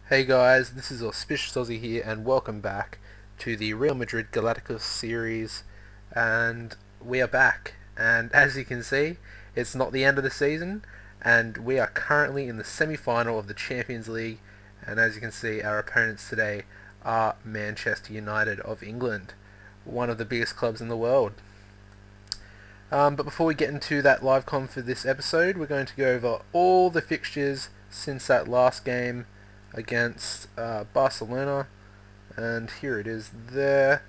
Hey guys, this is AuspiciousAussie here and welcome back to the Real Madrid Galácticos series, and we are back, and as you can see it's not the end of the season and we are currently in the semi-final of the Champions League, and as you can see our opponents today are Manchester United of England, one of the biggest clubs in the world. But before we get into that live com for this episode, we're going to go over all the fixtures since that last game against Barcelona, and here it is there.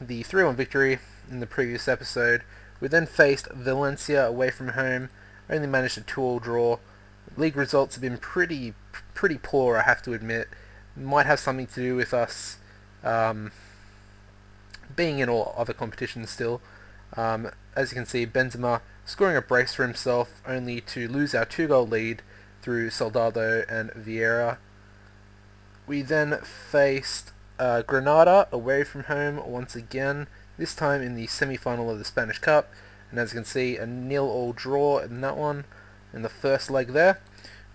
The 3-1 victory in the previous episode. We then faced Valencia away from home, only managed a 2-2 draw. League results have been pretty poor, I have to admit. Might have something to do with us being in all other competitions still. As you can see, Benzema scoring a brace for himself, only to lose our 2-goal lead through Soldado and Vieira. We then faced Granada away from home once again, this time in the semi-final of the Spanish Cup, and as you can see, a 0-0 draw in that one in the first leg there.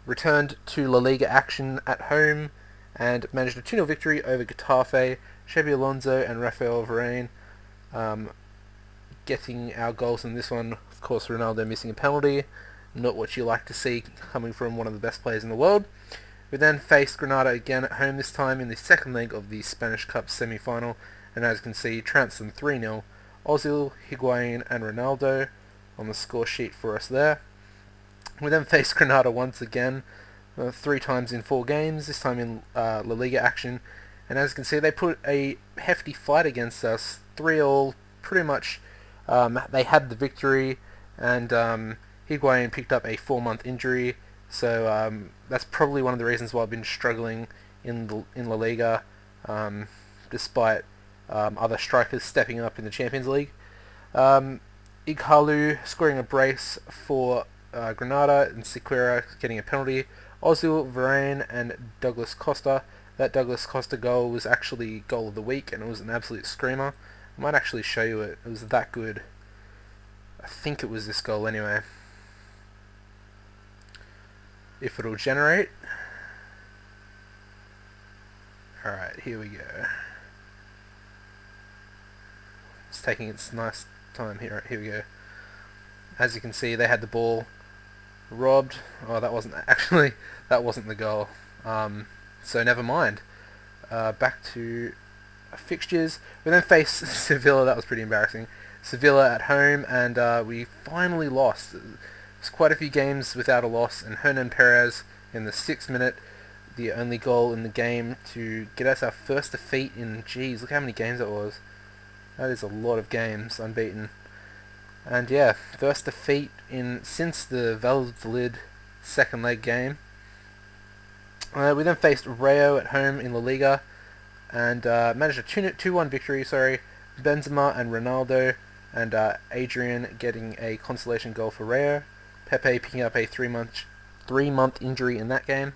Returned to La Liga action at home and managed a 2-0 victory over Getafe. Xabi Alonso and Rafael Varane getting our goals in this one. Of course, Ronaldo missing a penalty. Not what you like to see coming from one of the best players in the world. We then faced Granada again at home, this time in the second leg of the Spanish Cup semi-final, and as you can see, trounced them 3-0. Ozil, Higuain and Ronaldo on the score sheet for us there. We then faced Granada once again, 3 times in 4 games, this time in La Liga action, and as you can see, they put a hefty fight against us, 3-3, pretty much. They had the victory, and Higuain picked up a 4-month injury, so that's probably one of the reasons why I've been struggling in La Liga, despite other strikers stepping up in the Champions League. Ighalu scoring a brace for Granada, and Sequeira getting a penalty. Ozil, Varane and Douglas Costa. That Douglas Costa goal was actually goal of the week, and it was an absolute screamer. I might actually show you it. It was that good. I think it was this goal anyway. If it'll generate. Alright, here we go. It's taking its nice time here. Right, here we go. As you can see, they had the ball robbed. Oh, that wasn't the goal. So never mind. Back to fixtures. We then faced Sevilla. That was pretty embarrassing. Sevilla at home, and we finally lost. There's quite a few games without a loss, and Hernan Perez in the 6th minute, the only goal in the game to get us our first defeat in, geez, look how many games that was. That is a lot of games unbeaten. And yeah, first defeat since the Valladolid second leg game. We then faced Rayo at home in La Liga, and managed a 2-1 victory, Benzema and Ronaldo, and Adrian getting a consolation goal for Rayo. Pepe picking up a 3-month injury in that game.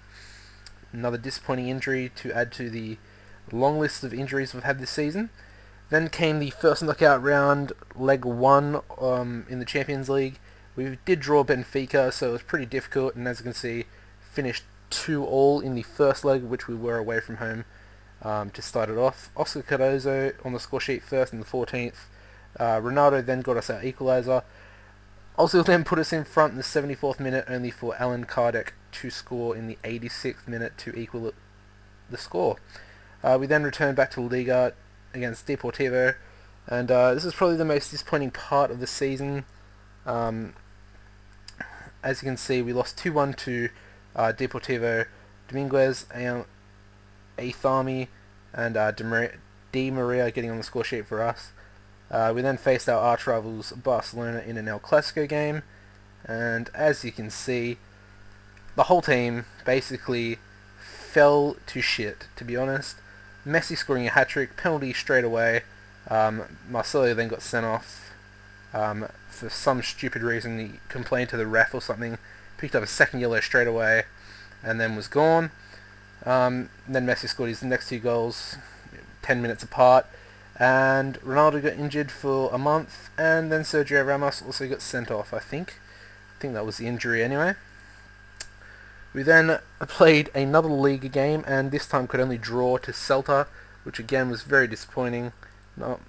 Another disappointing injury to add to the long list of injuries we've had this season. Then came the first knockout round, leg 1 in the Champions League. We did draw Benfica, so it was pretty difficult, and as you can see, finished 2-2 in the first leg, which we were away from home to start it off. Oscar Cardozo on the score sheet first in the 14th. Ronaldo then got us our equaliser. Ozil then put us in front in the 74th minute, only for Alan Kardec to score in the 86th minute to equal the score. We then returned back to La Liga against Deportivo, and this is probably the most disappointing part of the season. As you can see, we lost 2-1 to Deportivo. Dominguez, Athami and Di Maria getting on the score sheet for us. We then faced our arch rivals Barcelona in an El Clasico game, and as you can see, the whole team basically fell to shit, to be honest. Messi scoring a hat-trick, penalty straight away. Marcelo then got sent off for some stupid reason. He complained to the ref or something, picked up a second yellow straight away, and then was gone. Then Messi scored his next 2 goals 10 minutes apart, and Ronaldo got injured for a month, and then Sergio Ramos also got sent off, I think that was the injury anyway. We then played another Liga game, and this time could only draw to Celta, which again was very disappointing.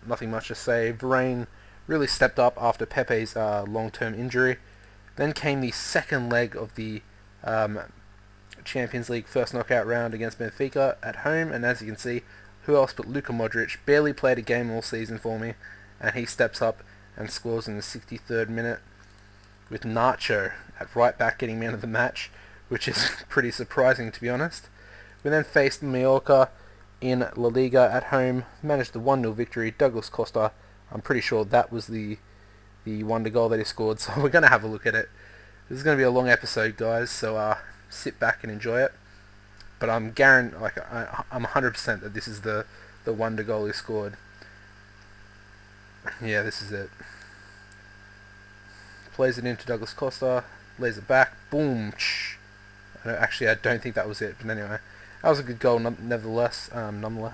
Nothing much to say. Varane really stepped up after Pepe's long-term injury. Then came the second leg of the Champions League first knockout round against Benfica at home, and as you can see, who else but Luka Modric barely played a game all season for me, and he steps up and scores in the 63rd minute, with Nacho at right back getting man of the match, which is pretty surprising to be honest. We then faced Mallorca in La Liga at home, managed the 1-0 victory. Douglas Costa, I'm pretty sure that was the wonder goal that he scored, so we're going to have a look at it. This is going to be a long episode, guys, so sit back and enjoy it. But I'm 100% that this is the wonder goal he scored. Yeah, this is it. Plays it into Douglas Costa, lays it back, boom. Actually, I don't think that was it, but anyway, that was a good goal nonetheless.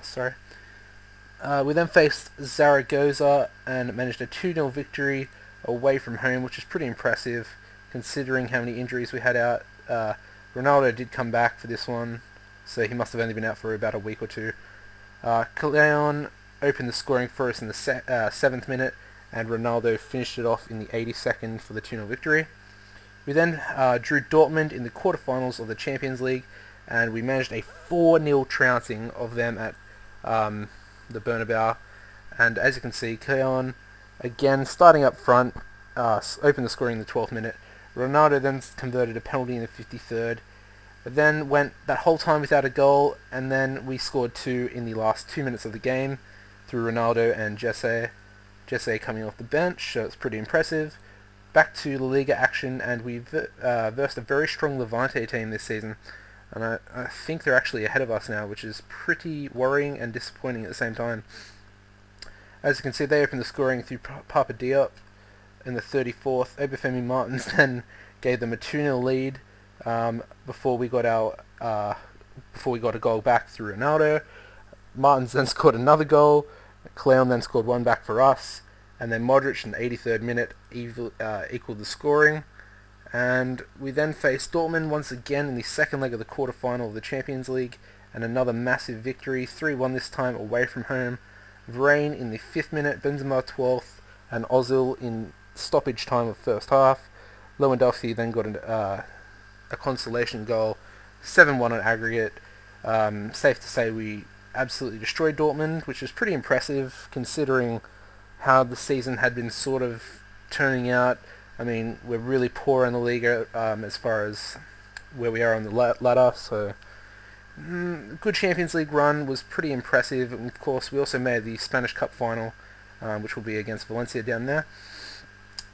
Sorry. We then faced Zaragoza and managed a 2-0 victory away from home, which is pretty impressive considering how many injuries we had out. Ronaldo did come back for this one, so he must have only been out for about a week or two. Leon opened the scoring for us in the 7th minute, and Ronaldo finished it off in the 82nd for the 2-0 victory. We then drew Dortmund in the quarterfinals of the Champions League, and we managed a 4-0 trouncing of them at the Bernabeu. And as you can see, Keon again starting up front, opened the scoring in the 12th minute. Ronaldo then converted a penalty in the 53rd, but then went that whole time without a goal, and then we scored 2 in the last 2 minutes of the game through Ronaldo and Jesse coming off the bench, so it's pretty impressive. Back to La Liga action, and we versed a very strong Levante team this season, and I think they're actually ahead of us now, which is pretty worrying and disappointing at the same time. As you can see, they opened the scoring through Papa Diop in the 34th. Obafemi Martins then gave them a 2-0 lead before we got a goal back through Ronaldo. Martins then scored another goal. Cleon then scored one back for us, and then Modric in the 83rd minute equaled the scoring. And we then faced Dortmund once again in the second leg of the quarterfinal of the Champions League, and another massive victory, 3-1 this time away from home. Varane in the 5th minute, Benzema 12th, and Ozil in stoppage time of first half. Lewandowski then got a consolation goal, 7-1 on aggregate. Safe to say we absolutely destroyed Dortmund, which is pretty impressive considering how the season had been sort of turning out. I mean, we're really poor in the Liga as far as where we are on the ladder, so good Champions League run was pretty impressive. And of course, we also made the Spanish Cup final, which will be against Valencia down there.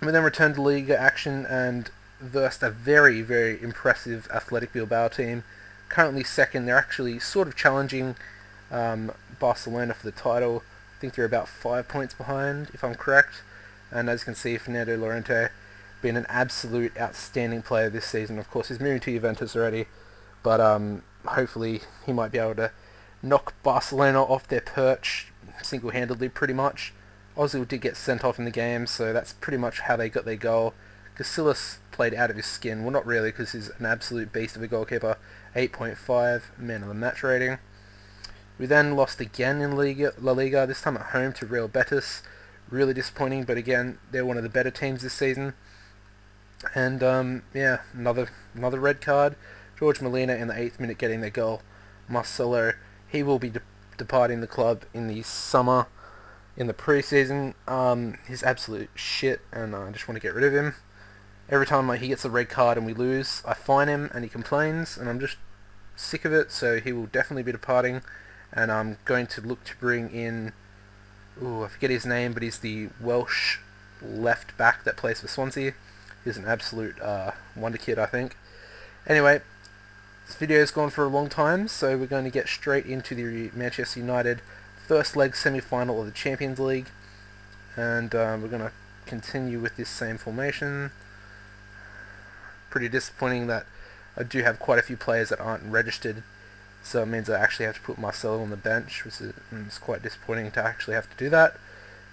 We then returned to Liga action and versed a very, very impressive Athletic Bilbao team. Currently second, they're actually sort of challenging Barcelona for the title. I think they're about 5 points behind, if I'm correct. And as you can see, Fernando Llorente been an absolute outstanding player this season. Of course, he's moving to Juventus already, but hopefully he might be able to knock Barcelona off their perch single-handedly, pretty much. Ozil did get sent off in the game, so that's pretty much how they got their goal. Casillas played out of his skin. Well, not really, because he's an absolute beast of a goalkeeper. 8.5 man of the match rating. We then lost again in La Liga, this time at home to Real Betis. Really disappointing, but again, they're one of the better teams this season. And yeah, another red card. George Molina in the 8th minute getting their goal. Marcelo, he will be departing the club in the summer, in the pre-season. He's absolute shit, and I just want to get rid of him. Every time he gets a red card and we lose, I fine him and he complains, and I'm just sick of it, so he will definitely be departing. And I'm going to look to bring in, I forget his name, but he's the Welsh left back that plays for Swansea. He's an absolute wonder kid, I think. Anyway, this video has gone for a long time, so we're going to get straight into the Manchester United first leg semi-final of the Champions League. And we're going to continue with this same formation. Pretty disappointing that I do have quite a few players that aren't registered, so it means I actually have to put Marcelo on the bench, which is quite disappointing to actually have to do that.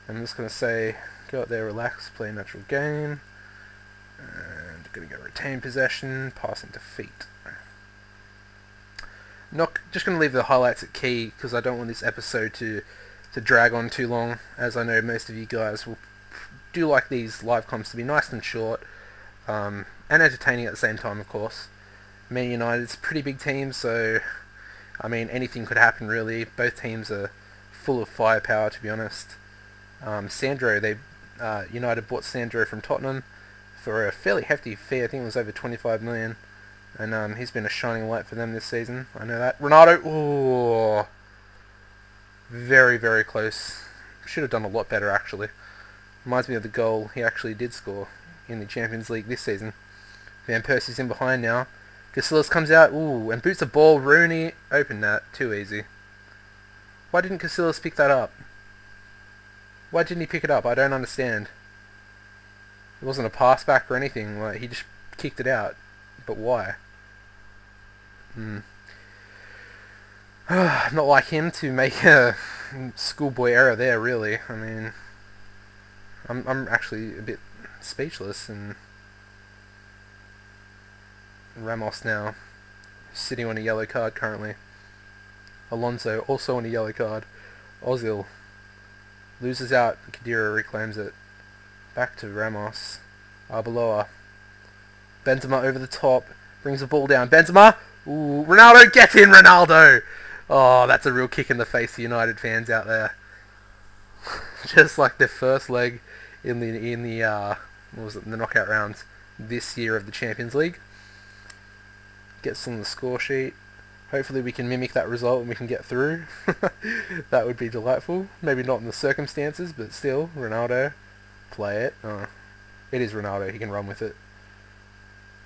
I'm just going to say, go out there, relax, play a natural game, and going to go retain possession, passing to feet. Not just going to leave the highlights at key because I don't want this episode to drag on too long, as I know most of you guys will do like these live comps to be nice and short, and entertaining at the same time, of course. Man United's a pretty big team, so I mean anything could happen really. Both teams are full of firepower, to be honest. Sandro, United bought Sandro from Tottenham for a fairly hefty fee. I think it was over 25 million, and he's been a shining light for them this season. I know that. Ronaldo, ooh, very, very close. Should have done a lot better, actually. Reminds me of the goal he actually did score in the Champions League this season. Van Persie's in behind now. Casillas comes out, ooh, and boots the ball. Rooney, open that, too easy. Why didn't Casillas pick that up? Why didn't he pick it up? I don't understand. It wasn't a pass back or anything, like, he just kicked it out. But why? Not like him to make a schoolboy error there, really. I mean, I'm actually a bit speechless. And Ramos now sitting on a yellow card currently. Alonso also on a yellow card. Ozil loses out. Khedira reclaims it. Back to Ramos. Arbeloa. Benzema over the top. Brings the ball down. Benzema! Ooh, Ronaldo! Get in, Ronaldo! Oh, that's a real kick in the face to United fans out there. Just like their first leg in the what was it, in the knockout rounds this year of the Champions League. Gets on the score sheet. Hopefully we can mimic that result and we can get through. That would be delightful. Maybe not in the circumstances, but still, Ronaldo, play it. Oh, it is Ronaldo. He can run with it.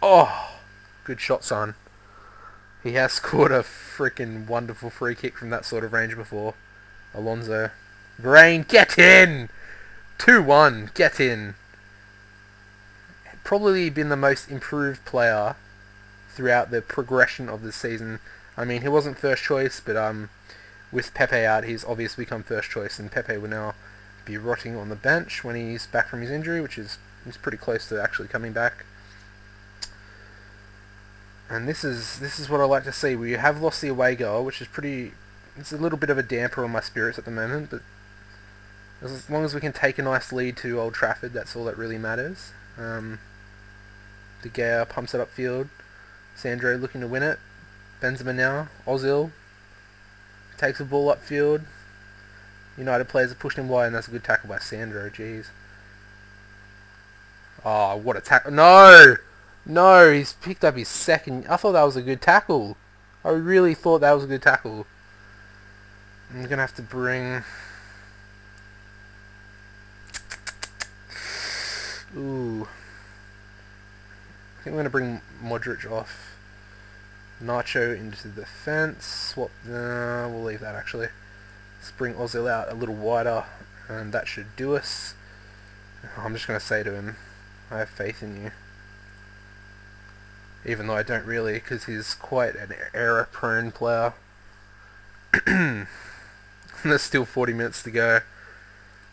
Oh, good shot, son. He has scored a freaking wonderful free kick from that sort of range before. Alonso. Varane, get in! 2-1, get in. Probably been the most improved player throughout the progression of the season. I mean, he wasn't first choice, but with Pepe out, he's obviously become first choice, and Pepe will now be rotting on the bench when he's back from his injury, which is he's pretty close to actually coming back. And this is what I like to see. We have lost the away goal, which is it's a little bit of a damper on my spirits at the moment, but as long as we can take a nice lead to Old Trafford, that's all that really matters. De Gea pumps it upfield. Sandro looking to win it. Benzema now. Ozil takes the ball upfield. United players are pushing him wide, and that's a good tackle by Sandro. Jeez. Oh, what a tackle! No! No, he's picked up his second. I thought that was a good tackle. I really thought that was a good tackle. I'm going to have to bring... Ooh. I think I'm going to bring Modric off. Nacho into the defense. Swap... we'll leave that, actually. Let's bring Ozil out a little wider, and that should do us. I'm just going to say to him, I have faith in you. Even though I don't really, because he's quite an error-prone player. There's still 40 minutes to go.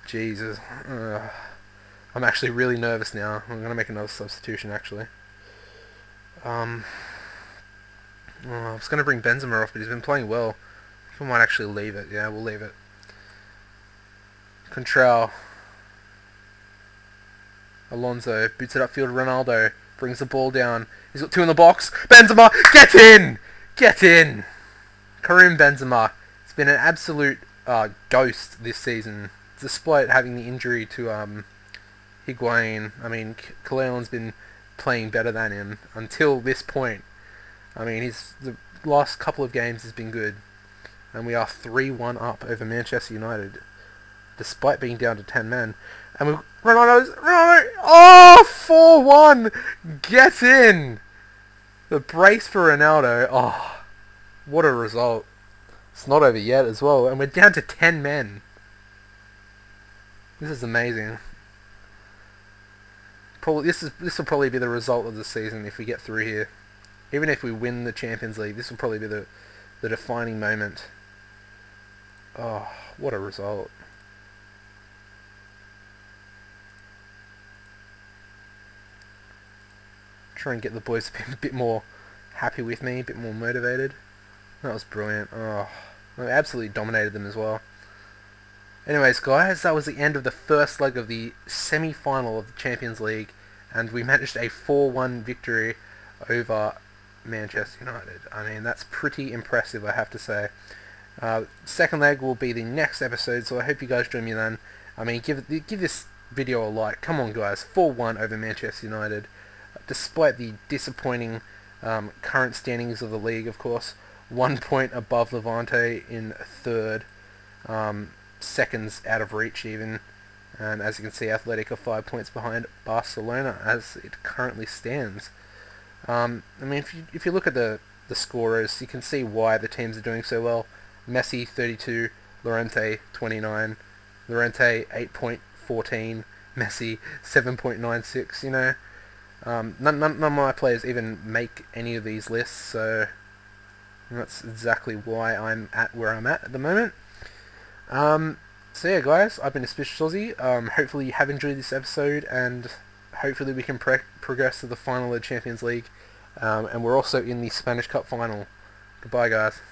Jesus. I'm actually really nervous now. I'm going to make another substitution, actually. I was going to bring Benzema off, but he's been playing well. I think we might actually leave it. Yeah, we'll leave it. Contral. Alonso boots it upfield. Ronaldo brings the ball down. He's got two in the box. Benzema, get in! Get in! Karim Benzema. It's been an absolute ghost this season, despite having the injury to Higuain. I mean, Kaleon's been playing better than him until this point. I mean, the last couple of games has been good, and we are 3-1 up over Manchester United, despite being down to 10 men. And we've Ronaldo, oh, 4-1, get in! The brace for Ronaldo, oh, what a result. It's not over yet as well, and we're down to 10 men. This is amazing. This will probably be the result of the season if we get through here. Even if we win the Champions League, this will probably be the defining moment. Oh, what a result. Try and get the boys to be a bit more happy with me, a bit more motivated. That was brilliant. Oh, we absolutely dominated them as well. Anyways, guys, that was the end of the first leg of the semi-final of the Champions League, and we managed a 4-1 victory over Manchester United. I mean, that's pretty impressive, I have to say. Second leg will be the next episode, so I hope you guys join me then. I mean, give this video a like. Come on, guys. 4-1 over Manchester United. Despite the disappointing current standings of the league, of course. 1 point above Levante in third. Seconds out of reach, even. And as you can see, Athletic are 5 points behind Barcelona as it currently stands. I mean, if you look at the scorers, you can see why the teams are doing so well. Messi 32, Llorente 29, Llorente 8.14, Messi 7.96. You know, none of my players even make any of these lists, so that's exactly why I'm at where I'm at the moment. So yeah, guys, I've been AuspiciousAussie. Hopefully you have enjoyed this episode, and hopefully we can progress to the final of the Champions League. And we're also in the Spanish Cup final. Goodbye, guys.